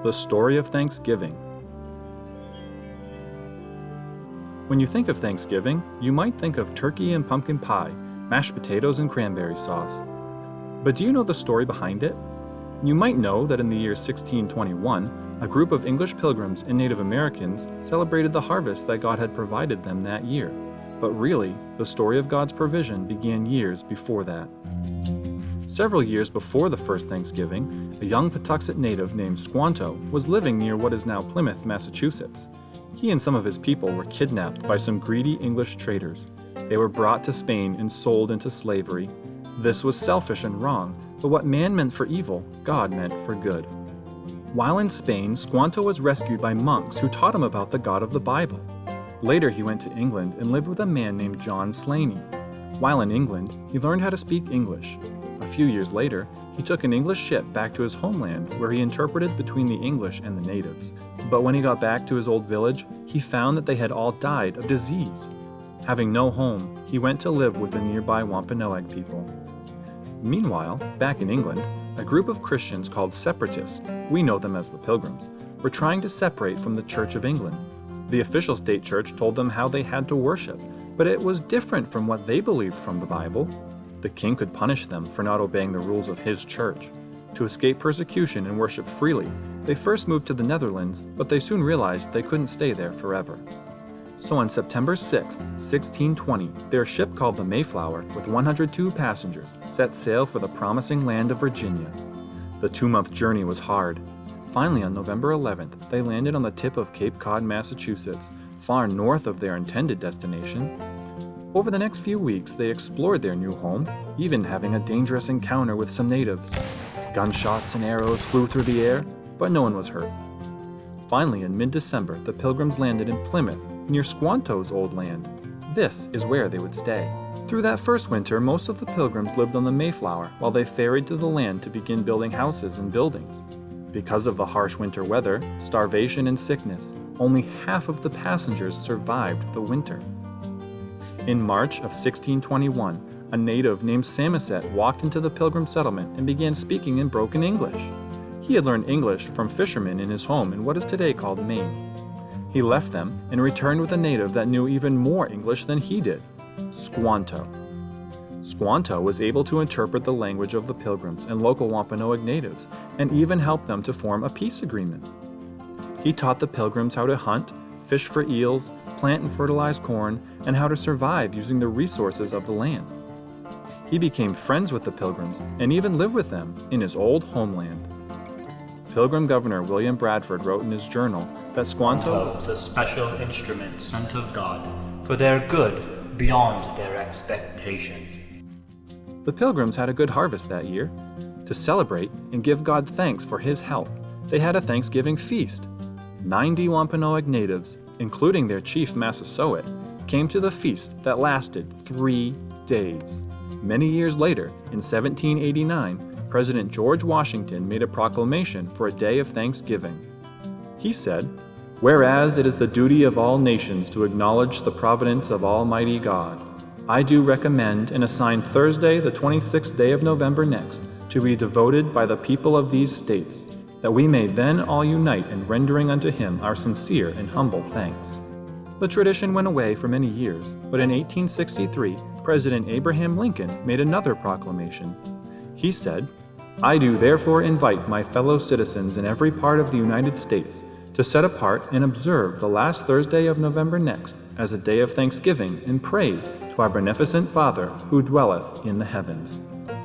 The story of Thanksgiving. When you think of Thanksgiving, you might think of turkey and pumpkin pie, mashed potatoes and cranberry sauce. But do you know the story behind it? You might know that in the year 1621, a group of English Pilgrims and Native Americans celebrated the harvest that God had provided them that year. But really, the story of God's provision began years before that. Several years before the first Thanksgiving, a young Pawtuxet native named Squanto was living near what is now Plymouth, Massachusetts. He and some of his people were kidnapped by some greedy English traders. They were brought to Spain and sold into slavery. This was selfish and wrong, but what man meant for evil, God meant for good. While in Spain, Squanto was rescued by monks who taught him about the God of the Bible. Later he went to England and lived with a man named John Slaney. While in England, he learned how to speak English. A few years later, he took an English ship back to his homeland where he interpreted between the English and the natives. But when he got back to his old village, he found that they had all died of disease. Having no home, he went to live with the nearby Wampanoag people. Meanwhile, back in England, a group of Christians called Separatists, we know them as the Pilgrims, were trying to separate from the Church of England. The official state church told them how they had to worship, but it was different from what they believed from the Bible. The king could punish them for not obeying the rules of his church. To escape persecution and worship freely, they first moved to the Netherlands, but they soon realized they couldn't stay there forever. So on September 6, 1620, their ship called the Mayflower, with 102 passengers, set sail for the promising land of Virginia. The 2-month journey was hard. Finally, on November 11th, they landed on the tip of Cape Cod, Massachusetts, far north of their intended destination. Over the next few weeks, they explored their new home, even having a dangerous encounter with some natives. Gunshots and arrows flew through the air, but no one was hurt. Finally, in mid-December, the Pilgrims landed in Plymouth, near Squanto's old land. This is where they would stay. Through that first winter, most of the Pilgrims lived on the Mayflower while they ferried to the land to begin building houses and buildings. Because of the harsh winter weather, starvation, and sickness, only half of the passengers survived the winter. In March of 1621, a native named Samoset walked into the Pilgrim settlement and began speaking in broken English. He had learned English from fishermen in his home in what is today called Maine. He left them and returned with a native that knew even more English than he did, Squanto. Squanto was able to interpret the language of the Pilgrims and local Wampanoag natives, and even help them to form a peace agreement. He taught the Pilgrims how to hunt, fish for eels, plant and fertilize corn, and how to survive using the resources of the land. He became friends with the Pilgrims and even lived with them in his old homeland. Pilgrim Governor William Bradford wrote in his journal that Squanto was a special instrument sent of God for their good beyond their expectations. The Pilgrims had a good harvest that year. To celebrate and give God thanks for his help, they had a Thanksgiving feast. 90 Wampanoag natives, including their chief Samoset, came to the feast that lasted 3 days. Many years later, in 1789, President George Washington made a proclamation for a day of Thanksgiving. He said, "Whereas it is the duty of all nations to acknowledge the providence of Almighty God, I do recommend and assign Thursday, the 26th day of November next, to be devoted by the people of these states, that we may then all unite in rendering unto him our sincere and humble thanks." The tradition went away for many years, but in 1863, President Abraham Lincoln made another proclamation. He said, "I do therefore invite my fellow citizens in every part of the United States to set apart and observe the last Thursday of November next as a day of thanksgiving and praise to our beneficent Father who dwelleth in the heavens."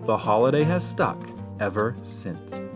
The holiday has stuck ever since.